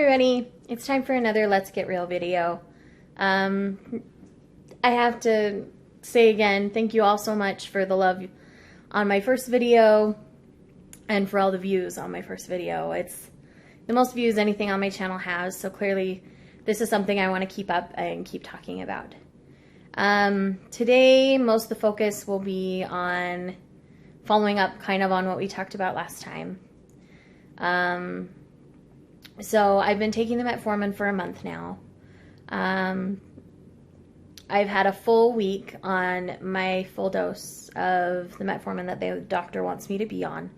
everybody, it's time for another Let's Get Real video. I have to say again, thank you all so much for the love on my first video and for all the views on my first video. It's the most views anything on my channel has, so clearly this is something I want to keep up and keep talking about. Today, most of the focus will be on following up kind of on what we talked about last time. So I've been taking the Metformin for a month now. I've had a full week on my full dose of the Metformin that the doctor wants me to be on.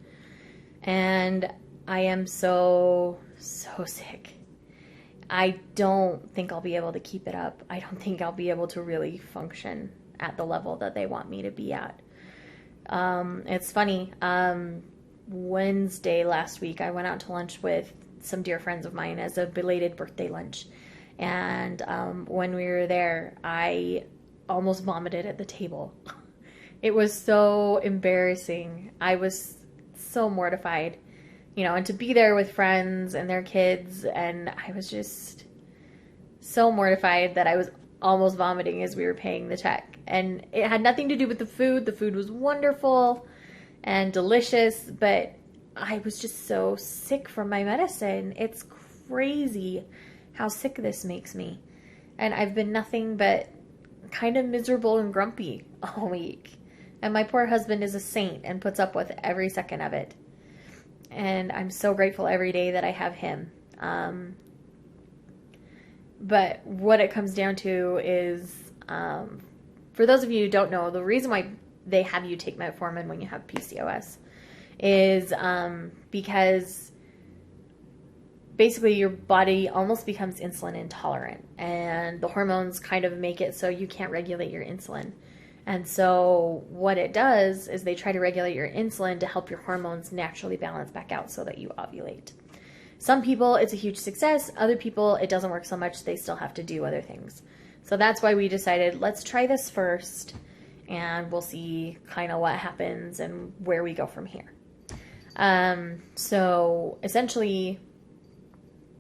And I am so sick. I don't think I'll be able to keep it up. I don't think I'll be able to really function at the level that they want me to be at. It's funny. Wednesday last week, I went out to lunch with some dear friends of mine as a belated birthday lunch. And when we were there, I almost vomited at the table. It was so embarrassing. I was so mortified, you know, and to be there with friends and their kids. And I was just so mortified that I was almost vomiting as we were paying the check. And it had nothing to do with the food. The food was wonderful and delicious, but I was just so sick from my medicine. It's crazy how sick this makes me. And I've been nothing but kind of miserable and grumpy all week. And my poor husband is a saint and puts up with every second of it. And I'm so grateful every day that I have him. But what it comes down to is, for those of you who don't know, the reason why they have you take metformin when you have PCOS is because basically your body almost becomes insulin intolerant, and the hormones kind of make it so you can't regulate your insulin. And so what it does is they try to regulate your insulin to help your hormones naturally balance back out so that you ovulate. Some people, it's a huge success. Other people, it doesn't work so much. They still have to do other things. So that's why we decided, let's try this first, and we'll see kind of what happens and where we go from here. So essentially,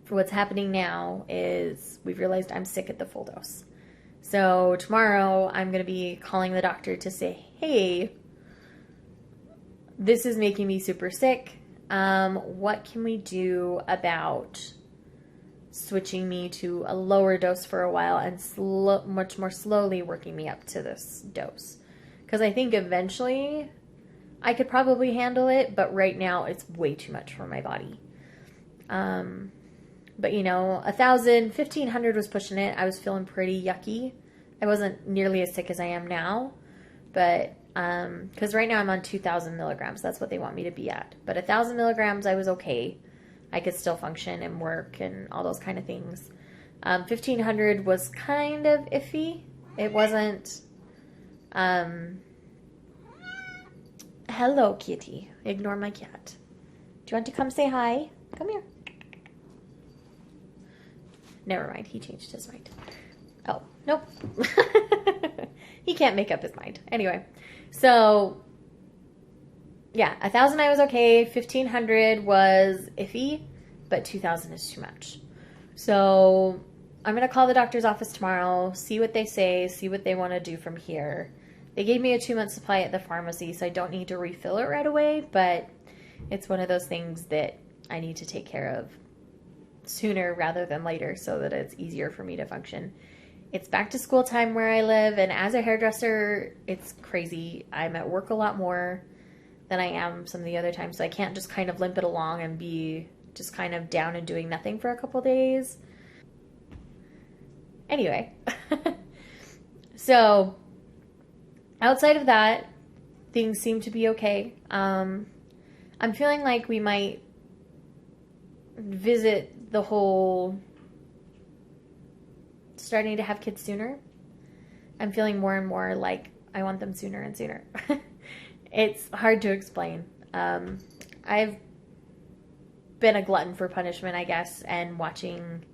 what's happening now is we've realized I'm sick at the full dose. So tomorrow I'm going to be calling the doctor to say, hey, this is making me super sick. What can we do about switching me to a lower dose for a while and much more slowly working me up to this dose? Because I think eventually I could probably handle it, but right now it's way too much for my body. But you know, 1,000, 1,500 was pushing it. I was feeling pretty yucky. I wasn't nearly as sick as I am now, but because right now I'm on 2,000 milligrams. That's what they want me to be at. But 1,000 milligrams, I was okay. I could still function and work and all those kind of things. 1,500 was kind of iffy. It wasn't. Hello, kitty. Ignore my cat. Do you want to come say hi? Come here. Never mind. He changed his mind. Oh, nope. He can't make up his mind. Anyway, so yeah, 1,000 I was okay. 1,500 was iffy, but 2,000 is too much. So I'm going to call the doctor's office tomorrow, see what they say, see what they want to do from here. They gave me a 2-month supply at the pharmacy, so I don't need to refill it right away, but it's one of those things that I need to take care of sooner rather than later so that it's easier for me to function. It's back to school time where I live, and as a hairdresser, it's crazy. I'm at work a lot more than I am some of the other times, so I can't just kind of limp it along and be just kind of down and doing nothing for a couple days. Anyway, so outside of that, things seem to be okay. I'm feeling like we might visit the whole starting to have kids sooner. I'm feeling more and more like I want them sooner and sooner. It's hard to explain. I've been a glutton for punishment, I guess, and watching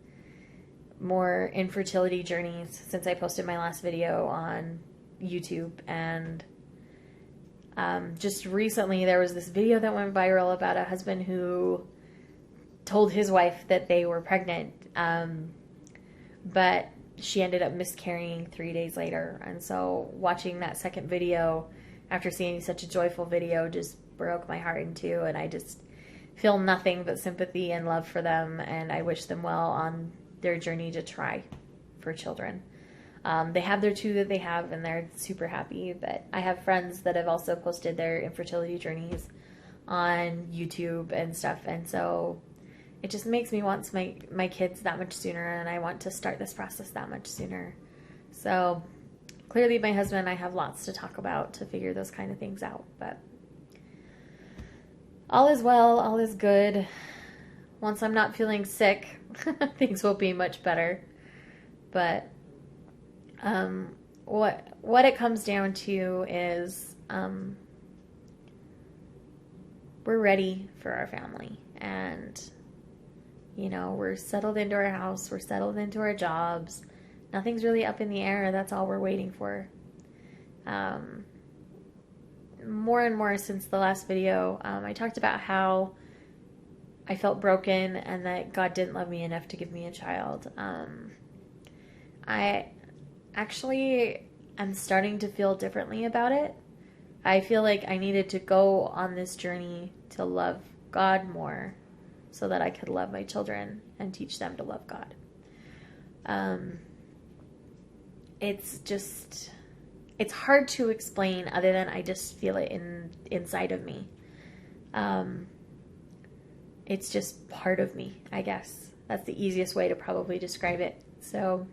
more infertility journeys since I posted my last video on YouTube. And just recently there was this video that went viral about a husband who told his wife that they were pregnant, but she ended up miscarrying 3 days later. And so watching that second video after seeing such a joyful video just broke my heart in two, and I just feel nothing but sympathy and love for them, and I wish them well on their journey to try for children. They have their two that they have, and they're super happy. But I have friends that have also posted their infertility journeys on YouTube and stuff, and so it just makes me want my kids that much sooner, and I want to start this process that much sooner. So clearly my husband and I have lots to talk about to figure those kind of things out, but all is well, all is good. Once I'm not feeling sick, things will be much better. But what it comes down to is we're ready for our family, and we're settled into our house, we're settled into our jobs. Nothing's really up in the air. That's all we're waiting for. More and more since the last video, I talked about how I felt broken and that God didn't love me enough to give me a child. I actually am starting to feel differently about it. I feel like I needed to go on this journey to love God more so that I could love my children and teach them to love God. It's hard to explain other than I just feel it inside of me. It's just part of me, I guess. That's the easiest way to probably describe it. So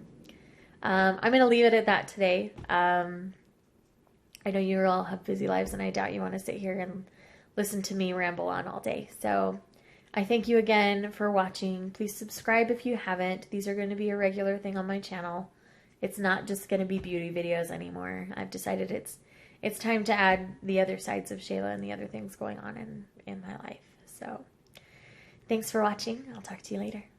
I'm going to leave it at that today. I know you all have busy lives, and I doubt you want to sit here and listen to me ramble on all day. So I thank you again for watching. Please subscribe if you haven't. These are going to be a regular thing on my channel. It's not just going to be beauty videos anymore. I've decided it's time to add the other sides of Shayla and the other things going on in my life. So thanks for watching. I'll talk to you later.